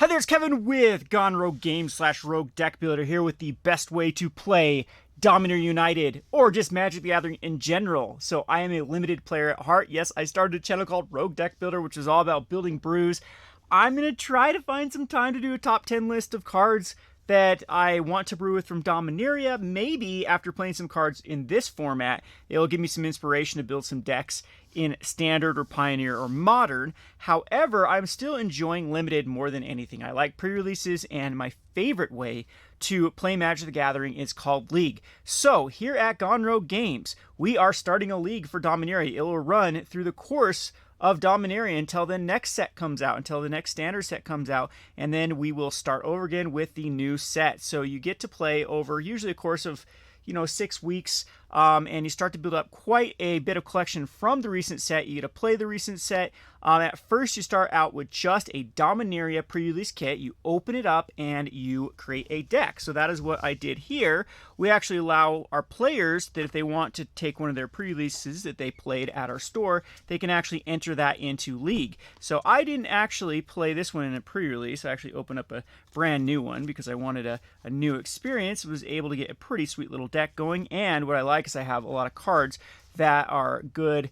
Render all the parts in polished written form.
Hi there, it's Kevin with Gone Rogue Games / Rogue Deck Builder here with the best way to play Dominaria United or just Magic the Gathering in general. So I am a limited player at heart. Yes, I started a channel called Rogue Deck Builder, which is all about building brews. I'm going to try to find some time to do a top 10 list of cards that I want to brew with from Dominaria. Maybe after playing some cards in this format, it'll give me some inspiration to build some decks in Standard or Pioneer or Modern. However, I'm still enjoying Limited more than anything. I like pre-releases, and my favorite way to play Magic the Gathering is called League. So here at Gone Rogue Games, we are starting a league for Dominaria. It will run through the course of Dominaria until the next set comes out, until the next standard set comes out, and then we will start over again with the new set. So you get to play over usually a course of 6 weeks, and you start to build up quite a bit of collection from the recent set. You get to play the recent set. At first, you start out with just a Dominaria pre-release kit. You open it up and you create a deck. So that is what I did here. We actually allow our players that if they want to take one of their pre-releases that they played at our store, they can actually enter that into League. So I didn't actually play this one in a pre-release. I actually opened up a brand new one because I wanted a new experience. I was able to get a pretty sweet little deck going, and what I like is I have a lot of cards that are good.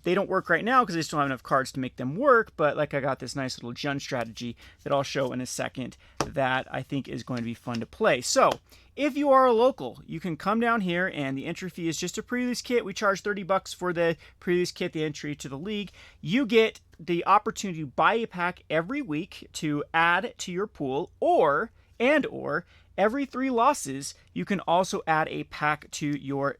They don't work right now because I still have enough cards to make them work, but like I got this nice little Jund strategy that I'll show in a second that I think is going to be fun to play. So if you are a local, you can come down here, and the entry fee is just a pre-release kit. We charge $30 for the pre-release kit, the entry to the league. You get the opportunity to buy a pack every week to add to your pool, or every 3 losses, you can also add a pack to your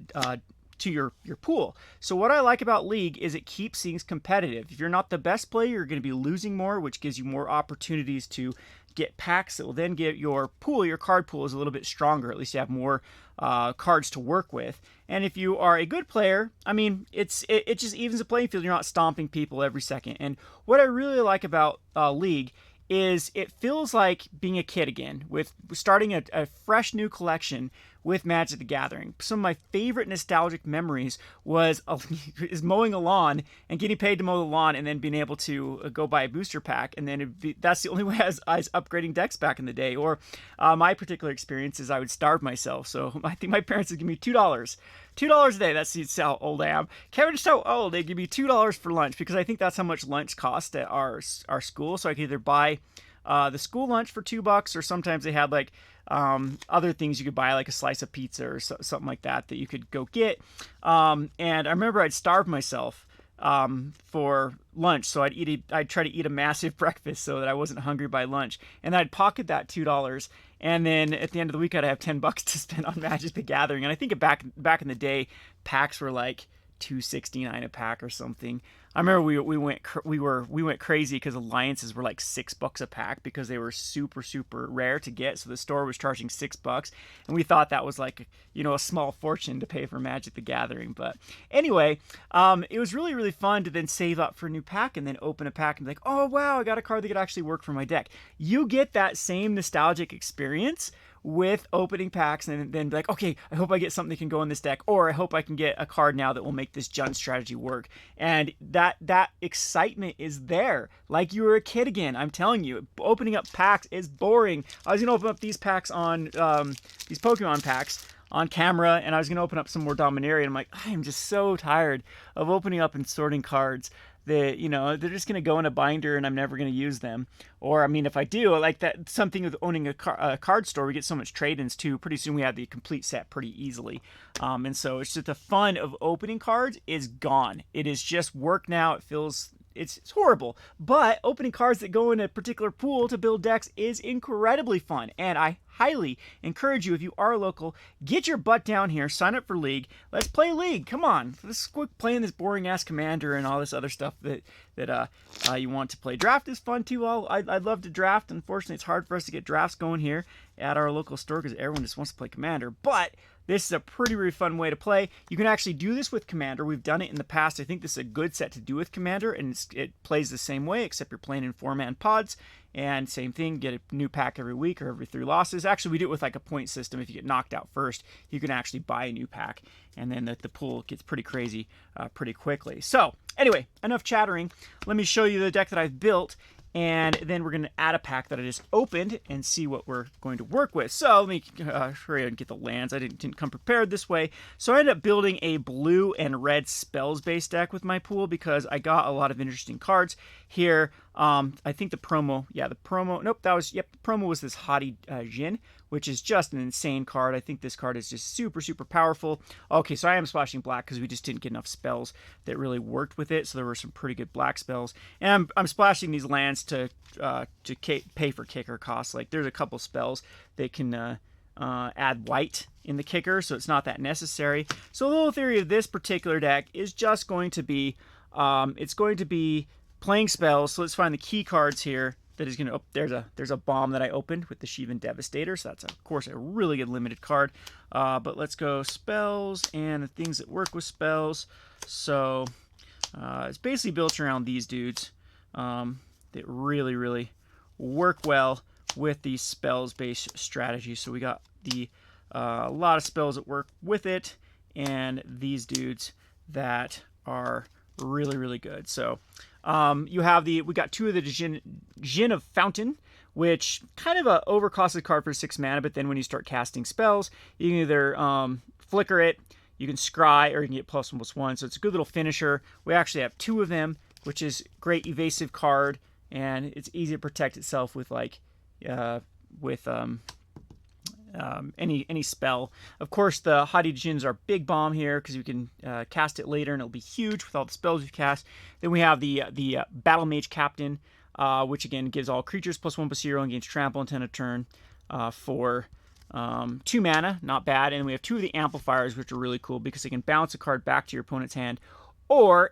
pool. So what I like about League is it keeps things competitive. If you're not the best player, you're going to be losing more, which gives you more opportunities to get packs that will then get your pool, your card pool is a little bit stronger. At least you have more cards to work with. And if you are a good player, I mean, it just evens the playing field. You're not stomping people every second. And what I really like about League is it feels like being a kid again, with starting a fresh new collection with Magic the Gathering. Some of my favorite nostalgic memories is mowing a lawn and getting paid to mow the lawn, and then being able to go buy a booster pack, and then that's the only way I was upgrading decks back in the day. Or my particular experience is I would starve myself. So I think my parents would give me $2 a day. That's how old I am. Kevin's so old. They give me $2 for lunch, because I think that's how much lunch cost at our school. So I could either buy the school lunch for $2, or sometimes they had like other things you could buy, like a slice of pizza or something like that you could go get. And I remember I'd starve myself for lunch, so I'd try to eat a massive breakfast so that I wasn't hungry by lunch, and I'd pocket that $2, and then at the end of the week I'd have $10 to spend on Magic the Gathering. And I think back in the day, packs were like $2.69 a pack or something. I remember we went crazy because alliances were like $6 a pack because they were super rare to get. So the store was charging $6, and we thought that was like a small fortune to pay for Magic the Gathering. But anyway, it was really fun to then save up for a new pack and then open a pack and be like, oh wow, I got a card that could actually work for my deck. You get that same nostalgic experience with opening packs, and then be like, okay, I hope I get something that can go in this deck, or I hope I can get a card now that will make this Jund strategy work. And that excitement is there, like you were a kid again. I'm telling you, opening up packs is boring. I was gonna open up these packs on these Pokemon packs on camera, and I was gonna open up some more Dominaria, and I'm like, I am just so tired of opening up and sorting cards that they're just going to go in a binder and I'm never going to use them. Or I mean, if I do, like that, something with owning a card store, we get so much trade-ins too. Pretty soon we have the complete set pretty easily, and so it's just the fun of opening cards is gone. It is just work now. It's horrible, but opening cards that go in a particular pool to build decks is incredibly fun, and I highly encourage you, if you are local, get your butt down here, sign up for League. Let's play League. Come on, let's quit playing this boring ass Commander and all this other stuff that you want to play. Draft is fun too. I'd love to draft. Unfortunately, it's hard for us to get drafts going here at our local store because everyone just wants to play Commander, but this is a pretty fun way to play. You can actually do this with Commander. We've done it in the past. I think this is a good set to do with Commander, and it plays the same way, except you're playing in 4-man pods. And same thing, get a new pack every week or every 3 losses. Actually, we do it with like a point system. If you get knocked out first, you can actually buy a new pack, and then the pool gets pretty crazy pretty quickly. So anyway, enough chattering. Let me show you the deck that I've built. And then we're going to add a pack that I just opened and see what we're going to work with. So let me hurry and get the lands. I didn't come prepared this way. So I ended up building a blue and red spells-based deck with my pool because I got a lot of interesting cards here. I think the promo, the promo was this Hadi Jin, which is just an insane card. I think this card is just super, super powerful. Okay, so I am splashing black because we just didn't get enough spells that really worked with it. So there were some pretty good black spells. And I'm splashing these lands to pay for kicker costs. Like there's a couple spells that can add white in the kicker, so it's not that necessary. So the little theory of this particular deck is just going to be, it's going to be playing spells. So let's find the key cards here. That is going to, there's a bomb that I opened with the Shivan Devastator, so that's of course a really good limited card. But let's go spells and the things that work with spells. So it's basically built around these dudes that really, really work well with these spells-based strategies. So we got a lot of spells that work with it, and these dudes that are really, really good. So we got two of the Djinn of Fountain, which kind of a overcosted card for 6 mana, but then when you start casting spells, you can either flicker it, you can scry, or you can get +1/+1. So it's a good little finisher. We actually have 2 of them, which is great evasive card, and it's easy to protect itself with any spell. Of course, the Hadi Djinns are big bomb here because you can cast it later and it'll be huge with all the spells you've cast. Then we have the Battle Mage Captain, which again gives all creatures +1/+0 and gains trample until end of turn for 2 mana, not bad. And we have 2 of the amplifiers, which are really cool because they can bounce a card back to your opponent's hand, or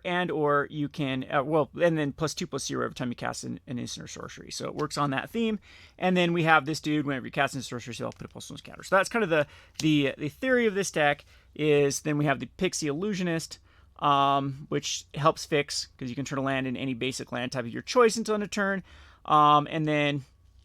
you can and then +2/+0 every time you cast an instant or sorcery. So it works on that theme. And then we have this dude, whenever you cast an sorcery, so I'll put a +1 counter. So that's kind of the theory of this deck. Is then we have the Pixie Illusionist, which helps fix because you can turn a land in any basic land type of your choice until end of turn. And then,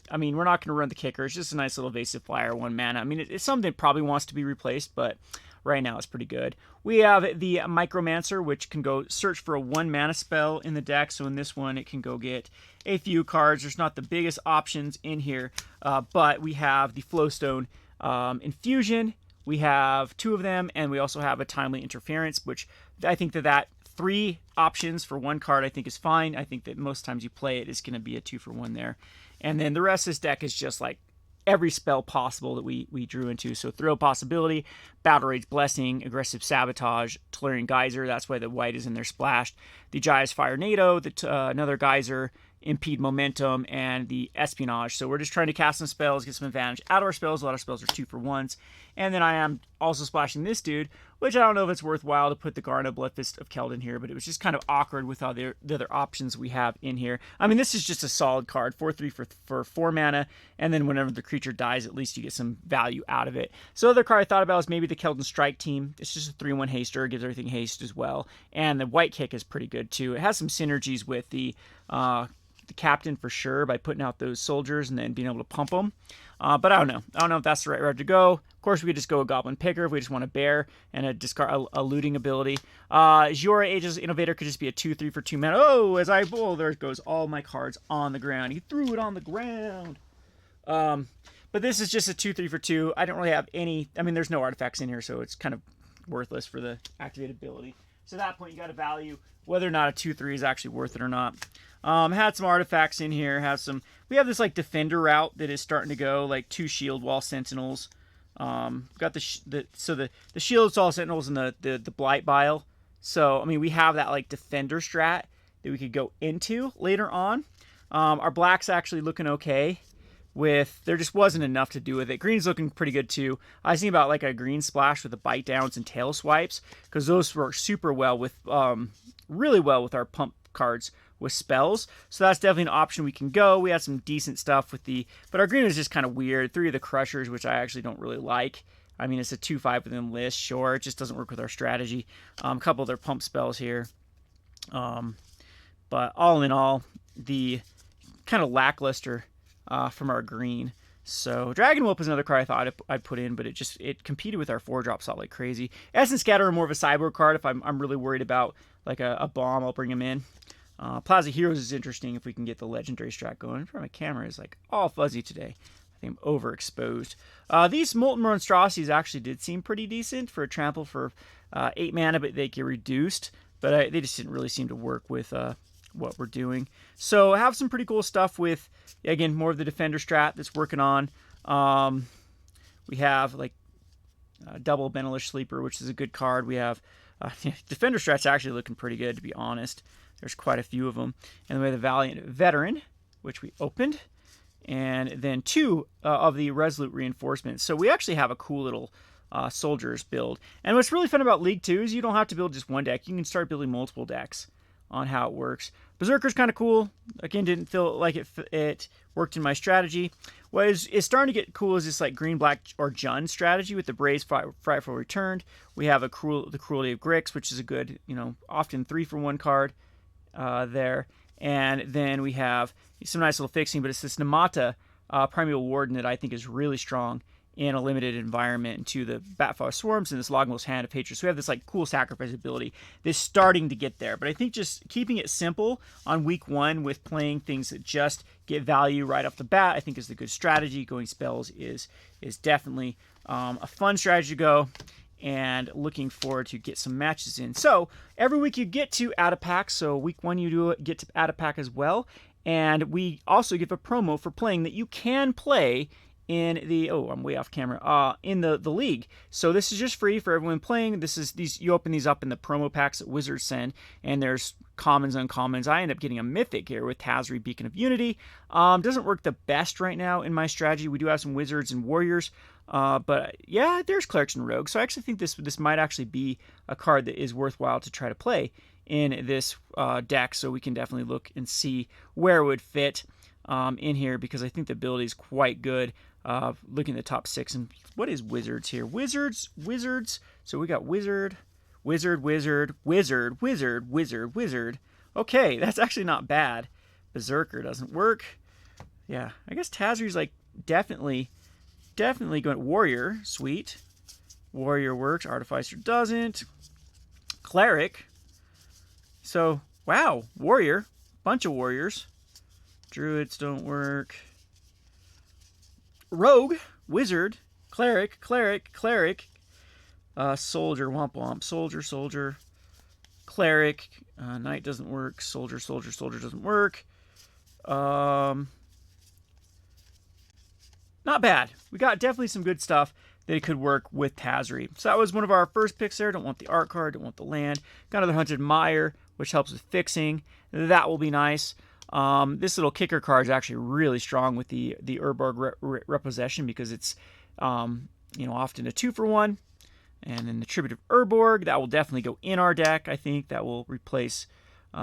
I mean, we're not going to run the kicker. It's just a nice little evasive flyer, 1 mana. I mean, it's something that probably wants to be replaced, but right now it's pretty good. We have the Micromancer, which can go search for a 1 mana spell in the deck. So in this one, it can go get a few cards. There's not the biggest options in here, but we have the Flowstone Infusion. We have 2 of them, and we also have a Timely Interference, which I think that 3 options for 1 card I think is fine. I think that most times you play it, it's going to be a 2-for-1 there. And then the rest of this deck is just like every spell possible that we drew into. So Throw Possibility, Battle Rage Blessing, Aggressive Sabotage, Tolarian Geyser, that's why the white is in there splashed, the Jaya's Fire NATO, another Geyser, Impede Momentum, and the Espionage. So we're just trying to cast some spells, get some advantage out of our spells. A lot of spells are 2-for-1s. And then I am also splashing this dude, which I don't know if it's worthwhile to put the Garna Bloodfist of Keldon here, but it was just kind of awkward with all the other options we have in here. I mean, this is just a solid card, 4/3 for 4 mana, and then whenever the creature dies, at least you get some value out of it. So the other card I thought about was maybe the Keldon Strike Team. It's just a 3/1 haster, gives everything haste as well. And the White Kick is pretty good too. It has some synergies with the captain for sure by putting out those soldiers and then being able to pump them. But I don't know. I don't know if that's the right route to go. Of course, we could just go a Goblin Picker if we just want a bear and discard a looting ability. Jora Ageless Innovator could just be a 2/3 for 2 mana. Oh, there goes all my cards on the ground. He threw it on the ground. But this is just a 2/3 for 2. I don't really have any. I mean, there's no artifacts in here, so it's kind of worthless for the activated ability. So at that point, you got to value whether or not a 2/3 is actually worth it or not. Had some artifacts in here. We have this like defender route that is starting to go, like 2 shield wall sentinels. Got the shield wall sentinels and the blight bile. So I mean, we have that like defender strat that we could go into later on. Our black's actually looking okay. There just wasn't enough to do with it. Green's looking pretty good too. I was thinking about like a green splash with the bite downs and tail swipes because those work super well with, really well with our pump cards with spells. So that's definitely an option we can go. We had some decent stuff but our green was just kind of weird. 3 of the Crushers, which I actually don't really like. I mean, it's a 2/5 within list. Sure, it just doesn't work with our strategy. A couple of their pump spells here. But all in all, the kind of lackluster from our green. So Dragon Whoop is another card I thought I'd put in, but it competed with our 4-drop slot like crazy. Essence Scatter are more of a sideboard card. If I'm really worried about like a bomb, I'll bring them in. Plaza Heroes is interesting if we can get the legendary strat going. My camera is like all fuzzy today. I think I'm overexposed. These Molten Monstrosities actually did seem pretty decent for a trample for 8 mana, but they get reduced. But they just didn't really seem to work with what we're doing. So I have some pretty cool stuff with, again, more of the Defender strat that's working on. We have like double Benelish Sleeper, which is a good card. We have Defender strat's actually looking pretty good, to be honest. There's quite a few of them. And then we have the Valiant Veteran, which we opened. And then 2 of the Resolute Reinforcements. So we actually have a cool little soldiers build. And what's really fun about League 2 is you don't have to build just one deck. You can start building multiple decks on how it works. Berserker's kind of cool. Again, didn't feel like it worked in my strategy. What is starting to get cool is this like green, black, or Jund strategy with the Braves Frightful Returned. We have the Cruelty of Grix, which is a good, often 3-for-1 card there. And then we have some nice little fixing, but it's this Namata Primeval Warden that I think is really strong in a limited environment into the Batfire Swarms and this Logmos Hand of Hatred. So we have this like cool sacrifice ability that's starting to get there. But I think just keeping it simple on week 1 with playing things that just get value right off the bat, I think is the good strategy. Going spells is definitely a fun strategy to go. And looking forward to get some matches in. So every week you get to add a pack. So week 1 you get to add a pack as well. And we also give a promo for playing that you can play in the I'm way off camera in the league. So this is just free for everyone playing. You open these up in the promo packs that Wizards send, and there's commons, uncommons. I end up getting a mythic here with Tazri, Beacon of Unity. Doesn't work the best right now in my strategy. We do have some wizards and warriors, but yeah, there's clerics and rogues. So I actually think this might actually be a card that is worthwhile to try to play in this deck. So we can definitely look and see where it would fit in here, because I think the ability is quite good. Looking at the top 6, and what is wizards here? Wizards. So we got wizard. Okay, that's actually not bad. Berserker doesn't work. Yeah, I guess Tazri's like definitely going. Warrior, sweet. Warrior works. Artificer doesn't. Cleric. So wow, warrior, bunch of warriors. Druids don't work. Rogue, wizard, cleric, soldier, womp womp, soldier, cleric, knight doesn't work, soldier doesn't work. Not bad. We got definitely some good stuff that it could work with Tazri. So that was one of our first picks there. Don't want the art card, don't want the land. Got another Hunted Mire, which helps with fixing. That will be nice. This little kicker card is actually really strong with the Urborg Repossession, because it's often a 2-for-1, and then the Tribute of Urborg, that will definitely go in our deck. I think that will replace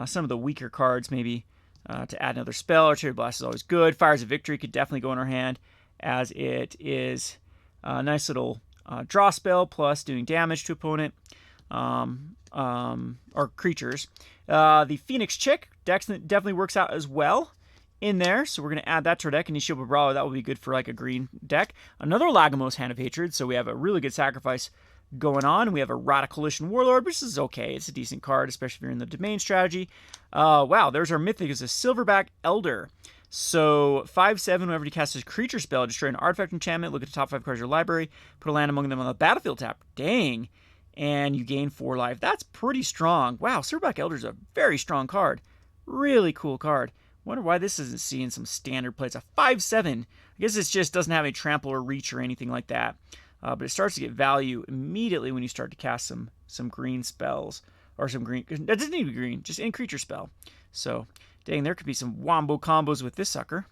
some of the weaker cards, maybe to add another spell. Artillery Blast is always good. Fires of Victory could definitely go in our hand, as it is a nice little draw spell plus doing damage to opponent or creatures. The Phoenix Chick definitely works out as well in there, so we're going to add that to our deck. And Nishiba Brawler, that will be good for like a green deck. Another Lagomos Hand of Hatred, so we have a really good sacrifice going on. We have a Radicalishan Warlord, which is okay. It's a decent card, especially if you're in the domain strategy. Wow, there's our mythic. It's a Silverback Elder. So 5/7, whenever you cast a creature spell, destroy an artifact enchantment, look at the top 5 cards of your library, put a land among them on the battlefield tap. Dang. And you gain 4 life. That's pretty strong. Wow, Silverback Elder is a very strong card. Really cool card. Wonder why this isn't seeing some standard play. It's a 5/7. I guess it just doesn't have any trample or reach or anything like that. But it starts to get value immediately when you start to cast some green spells. Or some green. That doesn't need to be green, just in creature spell. So, dang, there could be some wombo combos with this sucker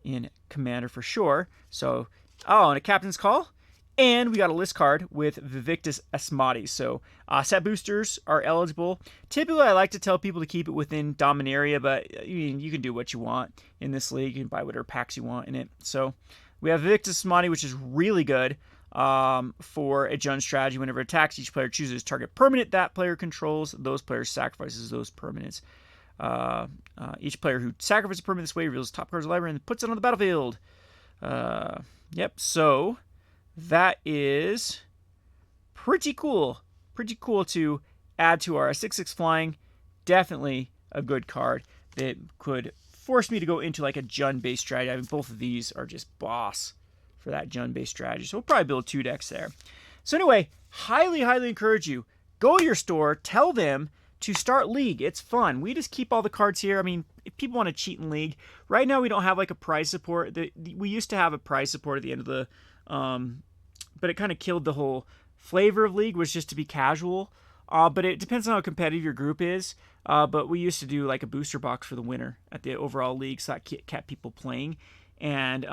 in Commander for sure. So, and a Captain's Call. And we got a list card with Vivictus Asmati. So set boosters are eligible. Typically, I like to tell people to keep it within Dominaria, but you can do what you want in this league. You can buy whatever packs you want in it. So we have Vivictus Asmati, which is really good for a Jund strategy. Whenever it attacks, each player chooses target permanent that player controls. Those players sacrifices those permanents. Each player who sacrifices a permanent this way reveals top cards of the library and puts it on the battlefield. Yep, so that is pretty cool. Pretty cool to add to our 6/6 flying. Definitely a good card that could force me to go into like a Jund-based strategy. I mean, both of these are just boss for that Jund-based strategy. So we'll probably build 2 decks there. So anyway, highly, highly encourage you. Go to your store, tell them to start League. It's fun. We just keep all the cards here. I mean, if people want to cheat in League, right now we don't have like a prize support. We used to have a prize support at the end of the, but it kind of killed the whole flavor of League, was just to be casual. But it depends on how competitive your group is. But we used to do like a booster box for the winner at the overall league, so that kept people playing. And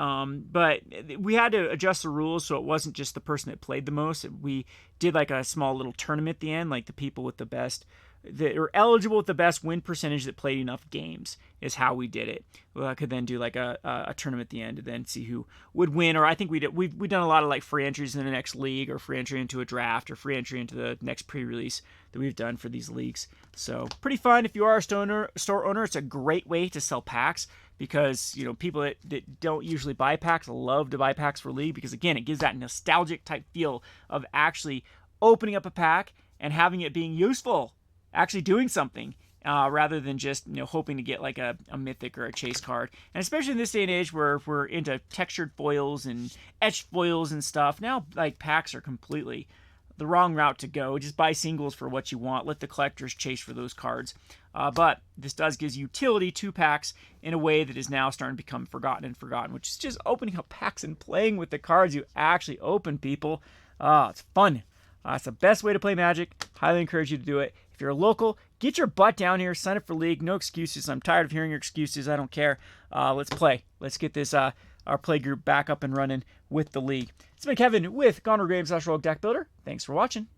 but we had to adjust the rules so it wasn't just the person that played the most. We did like a small little tournament at the end, like the people with the best, that are eligible with the best win percentage that played enough games is how we did it. Well, I could then do like a tournament at the end and then see who would win. Or I think we've done a lot of like free entries in the next league, or free entry into a draft, or free entry into the next pre-release that we've done for these leagues. So pretty fun. If you are a store owner, it's a great way to sell packs, because people that don't usually buy packs love to buy packs for League, because again, it gives that nostalgic type feel of actually opening up a pack and having it being useful, actually doing something, rather than just hoping to get like a mythic or a chase card. And especially in this day and age where we're into textured foils and etched foils and stuff, now like packs are completely the wrong route to go. Just buy singles for what you want. Let the collectors chase for those cards. But this does give utility to packs in a way that is now starting to become forgotten, which is just opening up packs and playing with the cards you actually open, people. It's fun. It's the best way to play Magic. Highly encourage you to do it. If you're local, get your butt down here. Sign up for League. No excuses. I'm tired of hearing your excuses. I don't care. Let's play. Let's get this our play group back up and running with the League. It's been Kevin with Gone Rogue Games / Rogue Deck Builder. Thanks for watching.